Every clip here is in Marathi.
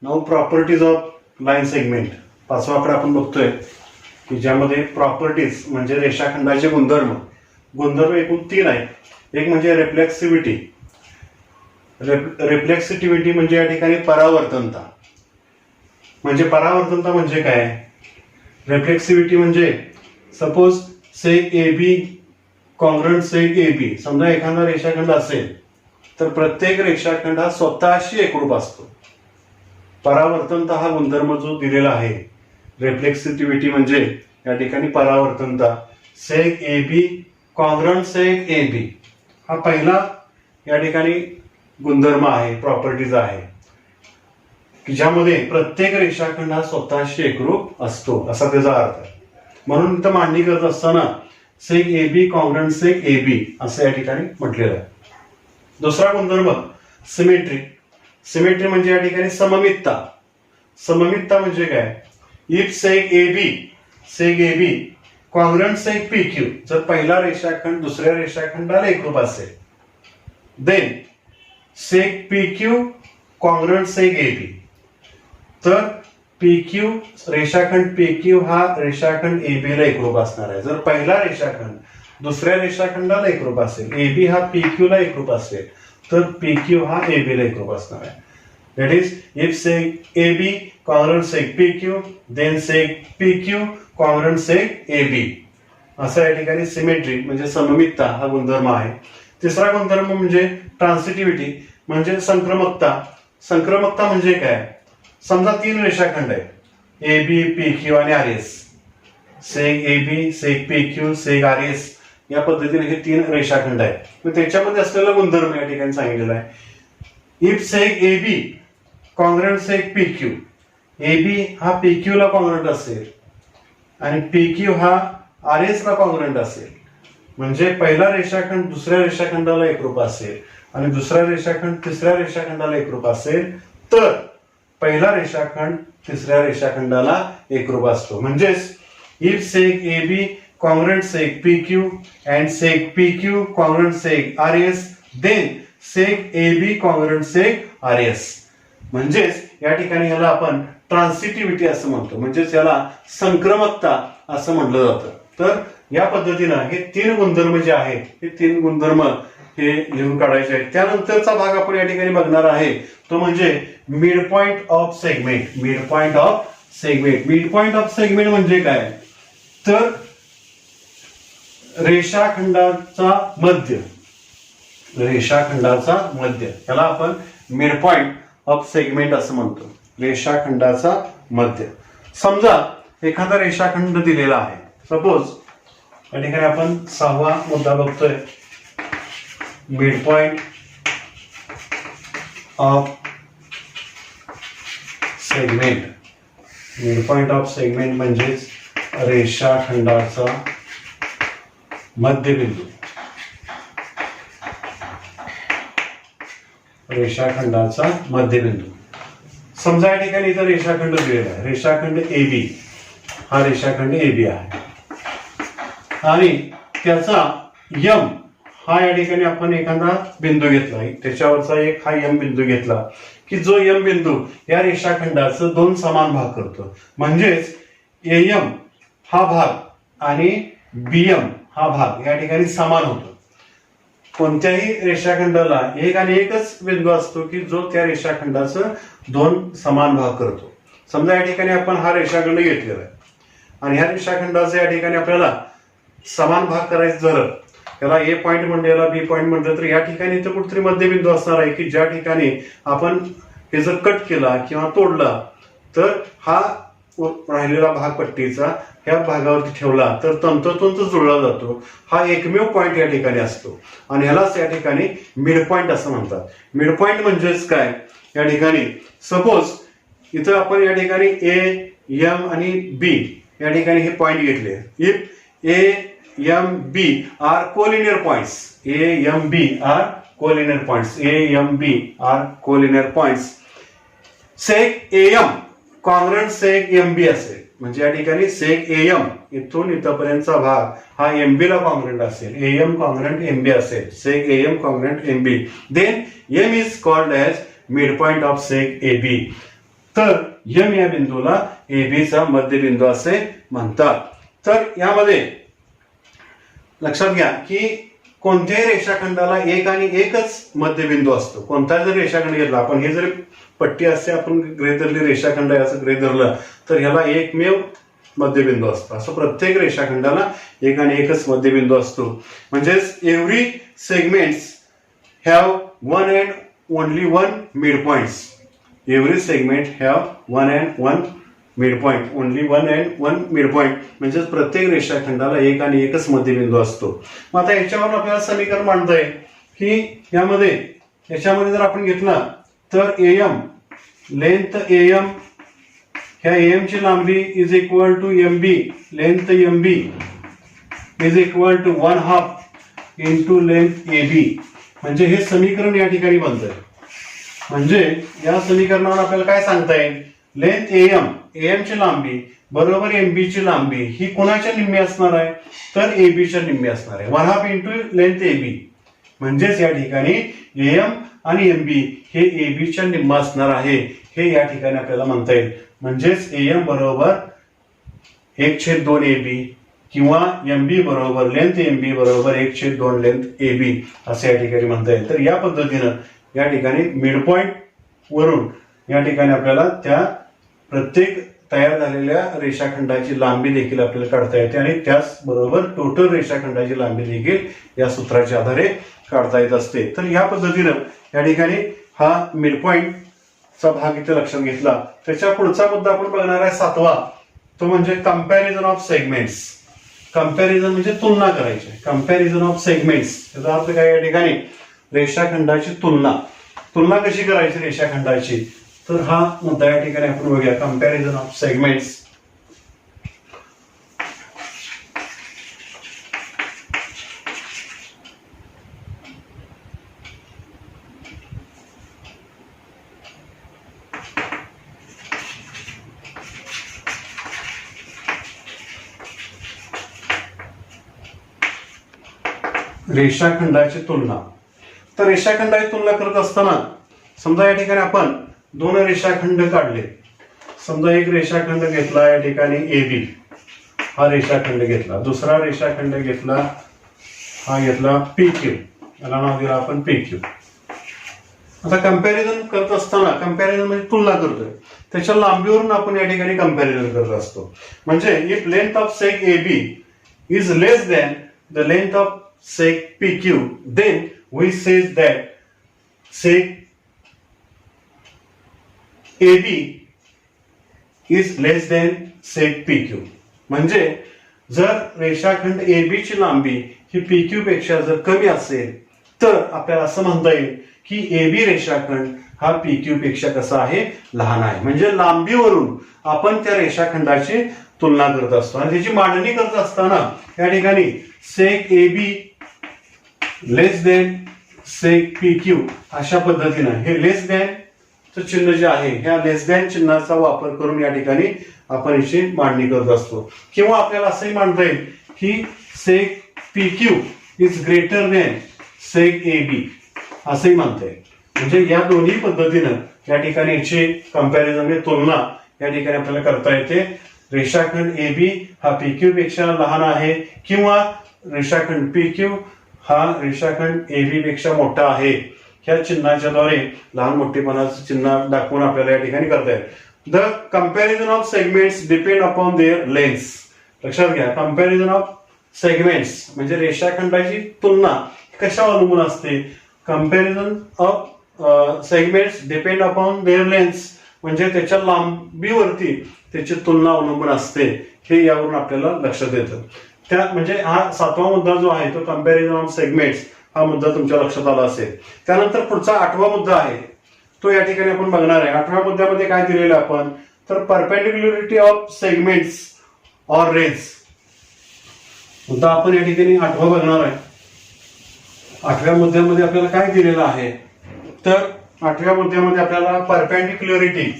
Now properties of line segment पाचवा आकडा आपण बघतोय की ज्यामध्ये प्रॉपर्टीज म्हणजे रेषाखंडाचे गुणधर्म गुणधर्म एकूण 3 आहेत. एक म्हणजे रिफ्लेक्सिव्हिटी. रिफ्लेक्सिव्हिटी म्हणजे या ठिकाणी परावर्तनता. परावर्तनता म्हणजे काय? रिफ्लेक्सिव्हिटी म्हणजे suppose सेग A B congruent seg A बी. समजा एखादा रेषाखंड असेल तर प्रत्येक रेषाखंड हा स्वतःशी एकरूप असतो. परावर्तनता हा गुणधर्म जो दिलेला आहे, रिफ्लेक्सिव्हिटी म्हणजे या ठिकाणी परावर्तनता. सेग A B congruent seg A B हा पहिला या ठिकाणी गुणधर्म आहे, प्रॉपर्टीज आहे की ज्यामध्ये प्रत्येक रेषाखंड हा स्वतःशी एकरूप असतो असा त्याचा अर्थ आहे. म्हणून इथं मांडणी करत असताना सेग A B congruent seg A B असं या ठिकाणी म्हटलेलं आहे. दुसरा गुणधर्म सिमेट्री. सिमेट्री म्हणजे या ठिकाणी सममितता. सममितता म्हणजे काय? If seg A B congruent seg P Q, जर पहिला रेषाखंड दुसऱ्या रेषाखंडाला एकरूप असेल, then seg P Q congruent seg A B, तर पी क्यू रेषाखंड पी क्यू हा रेषाखंड ए बी ला एकरूप असणार आहे. जर पहिला रेषाखंड दुसऱ्या रेषाखंडाला एकरूप असेल, ए बी हा पी क्यू ला एकरूप असेल, तर पी क्यू हा ए बी ला एकरूप असणार आहे. That is if seg A B congruent seg P Q then seg P Q congruent seg A B. असं या ठिकाणी सिमेट्री म्हणजे सममितता हा गुणधर्म आहे. तिसरा गुणधर्म म्हणजे ट्रान्सिटिव्हिटी म्हणजे संक्रमकता. संक्रमकता म्हणजे काय? समजा 3 रेषाखंड आहेत, ए बी पी क्यू आणि R S. Seg A B seg P Q seg R S या पद्धतीने हे 3 रेषाखंड आहेत. मग त्याच्यामध्ये असलेला गुणधर्म या ठिकाणी सांगितलेला आहे. If seg A B congruent seg P Q, A B हा पी क्यू ला कॉन्ग्रंट असेल आणि पी क्यू हा आर एस ला कॉन्ग्रंट असेल, म्हणजे पहिला रेषाखंड दुसऱ्या रेषाखंडाला एकरूप असेल आणि दुसरा रेषाखंड तिसऱ्या रेषाखंडाला एकरूप असेल, तर पहिला रेषाखंड तिसऱ्या रेषाखंडाला एकरूप असतो. म्हणजेच if seg A B congruent seg PQ and seg PQ congruent seg RS, then seg AB congruent seg RS. म्हणजेच या ठिकाणी याला आपण ट्रान्सिटिव्हिटी असं म्हणतो, म्हणजेच याला संक्रमकता असं म्हटलं जातं. तर या पद्धतीनं हे 3 गुणधर्म जे आहेत हे 3 गुणधर्म हे लिहून काढायचे आहेत. त्यानंतरचा भाग आपण या ठिकाणी बघणार आहे तो म्हणजे mid point of segment. Mid point of segment. Mid point of segment म्हणजे काय? तर रेषाखंडाचा मध्य. रेषाखंडाचा मध्य याला आपण मिड पॉइंट ऑफ सेगमेंट असं म्हणतो. रेषाखंडाचा मध्य. समजा एखादा रेषाखंड दिलेला आहे, सपोज या ठिकाणी आपण 6वा मुद्दा बघतोय, mid point of segment. Mid point of segment म्हणजेच रेषाखंडाचा मध्यबिंदू. रेषाखंडाचा मध्यबिंदू. समजा या ठिकाणी इथं रेषाखंड दिलेला आहे, रेषाखंड ए बी. हा रेषाखंड ए बी आहे आणि त्याचा यम हा या ठिकाणी आपण एखादा बिंदू घेतला, त्याच्यावरचा एक हा यम बिंदू घेतला की जो यम बिंदू या रेषाखंडाचं 2 समान भाग करतो. म्हणजेच एयम हा भाग आणि बीएम हा भाग या ठिकाणी समान होतो. कोणत्याही रेषाखंडाला एक आणि एकच बिंदू असतो की जो त्या रेषाखंडाचं 2 समान भाग करतो. समजा या ठिकाणी आपण हा रेषाखंड घेतलेला आहे आणि ह्या रेषाखंडाचा या ठिकाणी आपल्याला समान भाग करायचं जर याला ए पॉइंट म्हणलं याला बी पॉइंट म्हणलं, तर या ठिकाणी इथं कुठेतरी मध्यबिंदू असणार आहे की ज्या ठिकाणी आपण हे जर कट केला किंवा तोडला तर हा राहिलेला भाग पट्टीचा ह्या भागावरती ठेवला तर तंतोतंत जुळला जातो. हा एकमेव पॉइंट या ठिकाणी असतो आणि ह्यालाच या ठिकाणी मिड पॉइंट असं म्हणतात. मिड पॉइंट म्हणजेच काय? या ठिकाणी सपोज इथं आपण या ठिकाणी ए एम आणि बी या ठिकाणी हे पॉइंट घेतले. If A M B are collinear points, A M B are collinear points, A M B are collinear points, seg A M congruent seg M B असेल, म्हणजे या ठिकाणी सेग एम इथून इथपर्यंतचा भाग हा एम बी ला कॉन्ग्रंट असेल, एम कॉन्ग्रंट एम बी असेल, seg M congruent M B, then M is called as mid point of seg A B. तर यम या बिंदूला AB चा मध्यबिंदू असे म्हणतात. तर यामध्ये लक्षात घ्या की कोणत्याही रेषाखंडाला एक आणि एकच मध्यबिंदू असतो. कोणता जर रेषाखंड घेतला आपण, हे जर पट्टी असते आपण गृहीत धरली, रेषाखंड आहे असं गृहीत धरलं, तर ह्याला एकमेव मध्यबिंदू असतो. असं प्रत्येक रेषाखंडाला एक आणि एकच मध्यबिंदू असतो. म्हणजेच every segments have one and only one mid points. Every segment have one and one mid point, only one and one mid point. म्हणजेच प्रत्येक रेषाखंडाला एक आणि एकच मध्यबिंदू असतो. मग आता याच्यावर आपल्याला समीकरण मांडता येईल की याच्यामध्ये जर आपण घेतला तर AM, लेंथ AM, ह्या AM ची लांबी is equal to MB, length MB is equal to 1/2 into length AB. म्हणजे हे समीकरण या ठिकाणी बनतंय. म्हणजे या समीकरणावर आपल्याला काय सांगता येईल, लेंथ AM ची लांबी बरोबर MB ची लांबी ही कोणाच्या निम्मी असणार आहे, तर AB च्या निम्मी असणार आहे. 1/2 इंटू लेंथ AB. म्हणजेच या ठिकाणी AM आणि MB हे AB च्या निम्मा असणार आहे, हे या ठिकाणी आपल्याला म्हणता येईल. म्हणजेच AM बरोबर 1/2 AB किंवा MB बरोबर लेंथ MB बरोबर 1/2 लेंथ AB असं या ठिकाणी म्हणता येईल. तर या पद्धतीनं या ठिकाणी मिड पॉइंट वरून या ठिकाणी आपल्याला त्या प्रत्येक तयार झालेल्या रेषाखंडाची लांबी देखील आपल्याला काढता येते आणि त्याचबरोबर टोटल रेषाखंडाची लांबी देखील या सूत्राच्या आधारे काढता येत असते. तर या पद्धतीनं या ठिकाणी हा मिड पॉइंट चा भाग इथे लक्षात घेतला. त्याच्या पुढचा मुद्दा आपण बघणार आहे 7वा, तो म्हणजे कंपॅरिझन ऑफ सेगमेंट्स. कंपॅरिझन म्हणजे तुलना करायची. कंपॅरिझन ऑफ सेगमेंट्स याचा अर्थ काय, या ठिकाणी रेषाखंडाची तुलना कशी करायची रेषाखंडाची, तर हा मुद्दा या ठिकाणी आपण बघूया. Comparison of segments. रेषाखंडाची तुलना. तर रेषाखंडाची तुलना करत असताना समजा या ठिकाणी आपण दोन रेषाखंड काढले. समजा एक रेषाखंड घेतला या ठिकाणी AB, हा रेषाखंड घेतला. दुसरा रेषाखंड घेतला, हा घेतला PQ, याला नाव दिलं आपण PQ. आता कंपॅरिझन करत असताना, कंपॅरिझन म्हणजे तुलना करतोय, त्याच्या लांबीवरून आपण या ठिकाणी कंपॅरिझन करत असतो. म्हणजे if length of सेग AB is less than the length of seg PQ, then we say that seg AB is less than seg PQ. म्हणजे जर रेषाखंड AB ची लांबी ही PQ पेक्षा जर कमी असेल तर आपल्याला असं म्हणता येईल की AB रेषाखंड हा PQ पेक्षा कसा आहे, लहान आहे. म्हणजे लांबीवरून आपण त्या रेषाखंडाची तुलना करत असतो आणि त्याची मांडणी करत असताना या ठिकाणी seg AB लेस दॅन सेग PQ अशा पद्धतीनं हे लेस दॅन चिन्ह जे आहे, ह्या लेस दॅन चिन्हाचा वापर करून या ठिकाणी आपण याची मांडणी करत असतो. किंवा आपल्याला असंही मांडता येईल की सेग PQ is greater than सेग AB असंही म्हणता येईल. म्हणजे या दोन्ही पद्धतीनं या ठिकाणी याची कंपॅरिझन म्हणजे तुलना या ठिकाणी आपल्याला करता येते. रेषाखंड AB हा PQ पेक्षा लहान आहे किंवा रेषाखंड PQ हा रेषाखंड AB पेक्षा मोठा आहे, ह्या चिन्हाच्या द्वारे लहान मोठेपणाचं चिन्ह दाखवून आपल्याला या ठिकाणी करता येईल. The comparison of segments depend upon their lengths. लक्षात घ्या, कंपॅरिझन ऑफ सेगमेंट्स म्हणजे रेषाखंडाची तुलना कशावर अवलंबून असते. Comparison of segments depend upon their lengths म्हणजे त्याच्या लांबीवरती त्याची तुलना अवलंबून असते, हे यावरून आपल्याला लक्षात येतं. त्या म्हणजे हा 7वा मुद्दा जो आहे तो कंपॅरिझन ऑफ सेगमेंट्स हा मुद्दा तुमच्या लक्षात आला असेल. त्यानंतर पुढचा 8वा मुद्दा आहे तो या ठिकाणी आपण बघणार आहे. 8व्या मुद्द्यामध्ये काय दिलेलं आपण, तर परपेंडिक्युलरिटी ऑफ सेगमेंट्स ऑर रेज मुद्दा आपण या ठिकाणी 8वा बघणार आहे. 8व्या मुद्द्यामध्ये आपल्याला काय दिलेलं आहे, तर 8व्या मुद्द्यामध्ये आपल्याला परपेंडिक्युलरिटी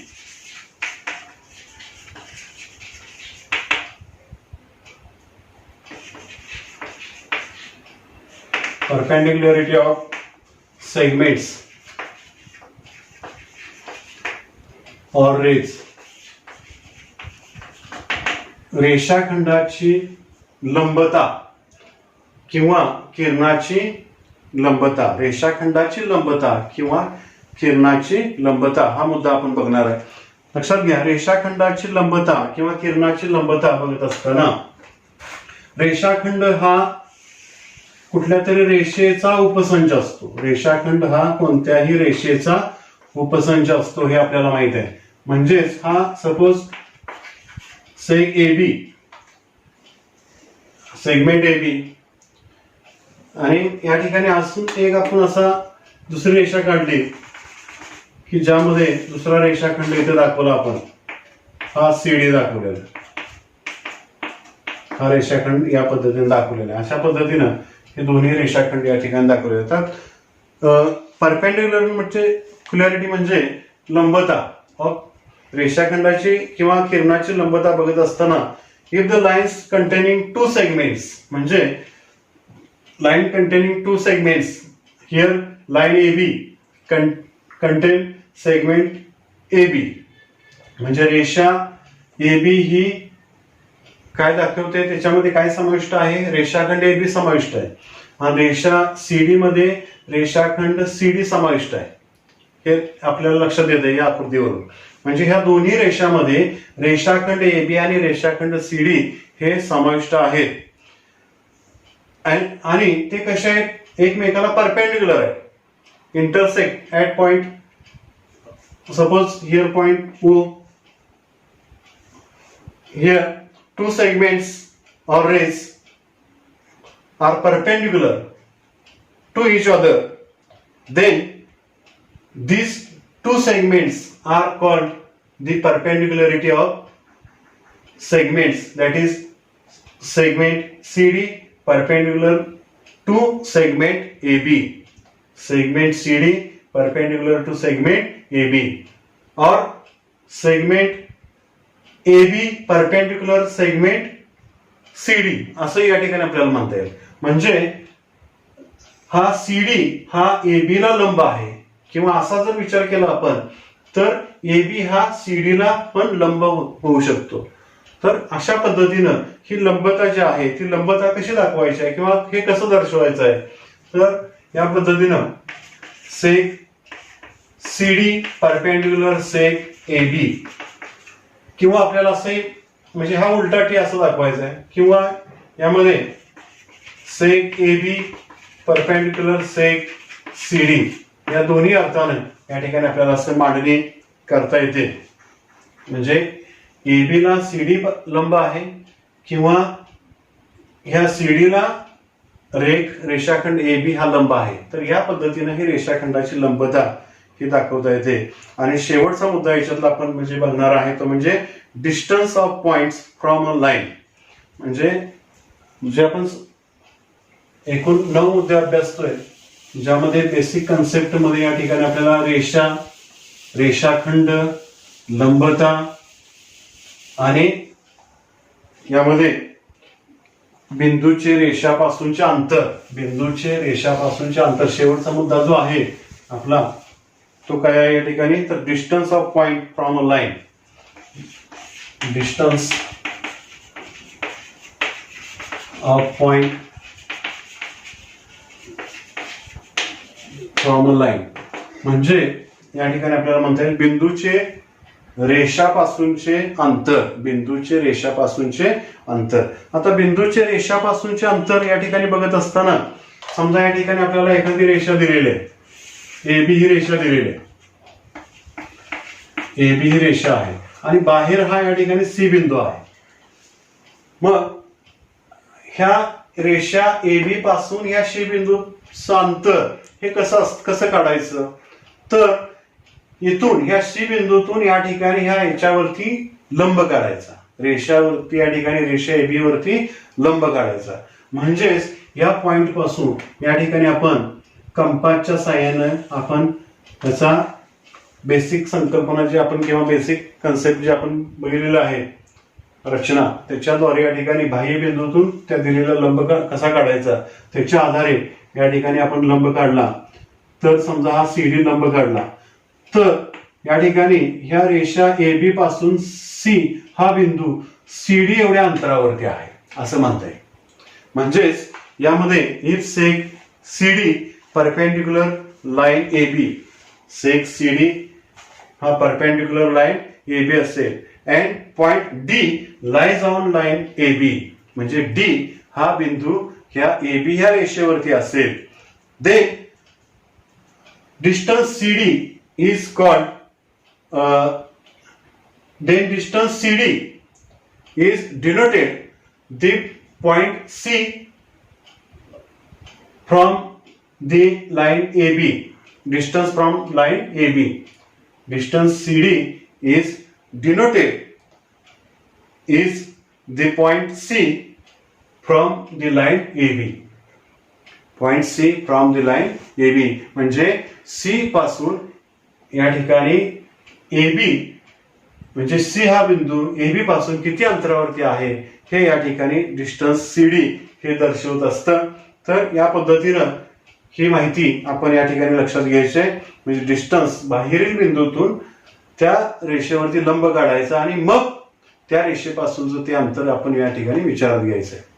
ऑफ सेगमेंट्स और रेज, रेषाखंडाची लंबता किंवा किरणाची लंबता, रेषाखंडाची लंबता किंवा किरणाची लंबता हा मुद्दा आपण बघणार आहे. लक्षात घ्या, रेषाखंडाची लंबता किंवा किरणाची लंबता बघत असताना रेषाखंड हा कुठल्या तरी रेषेचा उपसंच असतो. रेषाखंड हा कोणत्याही रेषेचा उपसंच असतो हे आपल्याला माहित आहे. म्हणजेच हा suppose सेग A B, segment A बी, आणि या ठिकाणी अजून एक आपण असा दुसरी रेषा काढली की ज्यामध्ये दुसरा रेषाखंड इथे दाखवला आपण, हा सीडी दाखवलेला, हा रेषाखंड या पद्धतीने दाखवलेला आहे. अशा पद्धतीनं हे दोन्ही रेषाखंड या ठिकाणी दाखवले जातात. परपेंडिक्युलर म्हणजे क्युलॅरिटी म्हणजे लंबता ऑफ रेषाखंडाची किंवा किरणाची लंबता बघत असताना if the lines containing two segments, म्हणजे line containing two segments, here line A B contain segment A B, म्हणजे रेषा ए बी ही काय दाखवते, त्याच्यामध्ये काय समाविष्ट आहे, रेषाखंड ए बी समाविष्ट आहे, आणि रेषा सीडी मध्ये रेषाखंड सीडी समाविष्ट आहे. हे आपल्याला लक्षात येतं या आकृतीवरून. म्हणजे ह्या दोन्ही रेषामध्ये रेषाखंड ए बी आणि रेषाखंड सीडी हे समाविष्ट आहेत. आणि ते कसे आहेत, एकमेकाला परपेंडिक्युलर आहे, intersect at point, suppose here point O, here two segments or rays are perpendicular to each other, then these two segments are called the perpendicularity of segments, that is segment CD perpendicular to segment AB, segment CD perpendicular to segment AB, or segment AB perpendicular segment CD असं या ठिकाणी आपल्याला म्हणता येईल. म्हणजे हा सीडी हा AB ला लंब आहे, किंवा असा जर विचार केला आपण तर AB हा CD ला पण लंब होऊ शकतो. तर अशा पद्धतीनं ही लंबता जी आहे ती लंबता कशी दाखवायची आहे किंवा हे कसं दर्शवायचं आहे, तर या पद्धतीनं सेग CD परपेंडिक्युलर सेग AB, किंवा आपल्याला असं म्हणजे हा उलटा टी असं दाखवायचा आहे, किंवा यामध्ये सेग ए बी परपेंडिक्युलर सेग सीडी, या दोन्ही अर्थाने या ठिकाणी आपल्याला असं मांडणी करता येते. म्हणजे ए बी ला सीडी लंब आहे, किंवा ह्या सीडीला रेषाखंड ए बी हा लंब आहे. तर या पद्धतीने ही रेषाखंडाची लंबता ही दाखवता येते. आणि शेवटचा मुद्दा याच्यातला आपण म्हणजे बघणार आहे तो म्हणजे distance of points from a line. म्हणजे जे आपण एकूण 9 मुद्दे अभ्यासतोय, ज्यामध्ये बेसिक कन्सेप्ट मध्ये या ठिकाणी आपल्याला रेषा, रेषाखंड, लंबता आणि यामध्ये बिंदूचे रेषापासूनचे अंतर, बिंदूचे रेषापासूनचे अंतर, शेवटचा मुद्दा जो आहे आपला तो काय आहे या ठिकाणी, तर distance of point from a line, distance of point from a line. म्हणजे या ठिकाणी आपल्याला म्हणता येईल बिंदूचे रेषापासूनचे अंतर, बिंदूचे रेषापासूनचे अंतर. आता बिंदूचे रेषापासूनचे अंतर या ठिकाणी बघत असताना समजा या ठिकाणी आपल्याला एखादी रेषा दिलेली आहे, ए बी ही रेषा दिलेली आहे, ए बी ही रेषा आहे, आणि बाहेर हा या ठिकाणी सी बिंदू आहे. मग ह्या रेषा ए बी पासून या सी बिंदूचं अंतर हे कसं काढायचं, तर इथून ह्या सी बिंदूतून या ठिकाणी ह्या याच्यावरती लंब काढायचा, रेषावरती या ठिकाणी रेषा ए बी वरती लंब काढायचा. म्हणजेच या पॉइंट पासून या ठिकाणी आपण कंपासच्या साहाय्याने आपण त्याचा बेसिक संकल्पना जी आपण किंवा बेसिक कन्सेप्ट जे आपण बघितलेलं आहे रचना, त्याच्याद्वारे या ठिकाणी बाह्य बिंदूतून त्या दिलेला लंब कसा काढायचा त्याच्या आधारे या ठिकाणी आपण लंब काढला. तर समजा हा सीडी लंब काढला, तर या ठिकाणी ह्या रेषा ए बी पासून सी हा बिंदू सी डी एवढ्या अंतरावरती आहे असं म्हणता येईल. म्हणजेच यामध्ये if seg C D perpendicular line A B, seg C D हा परपेंडिक्युलर लाईन ए बी असेल and point D lies on line A B, म्हणजे डी हा बिंदू ह्या ए बी ह्या रेषेवरती असेल, then distance CD is called then distance CD is denoted the point C from the line AB, distance from line AB, distance CD is denoted is the point C from the line AB, point C from the line A B, म्हणजे सी पासून या ठिकाणी ए बी म्हणजे सी हा बिंदू ए बी पासून किती अंतरावरती आहे हे या ठिकाणी डिस्टन्स सी डी हे दर्शवत असतं. तर या पद्धतीनं ही माहिती आपण या ठिकाणी लक्षात घ्यायची आहे. म्हणजे डिस्टन्स बाहेरील बिंदूतून त्या रेषेवरती लंब काढायचा आणि मग त्या रेषेपासूनचं ते अंतर आपण या ठिकाणी विचारात घ्यायचं आहे.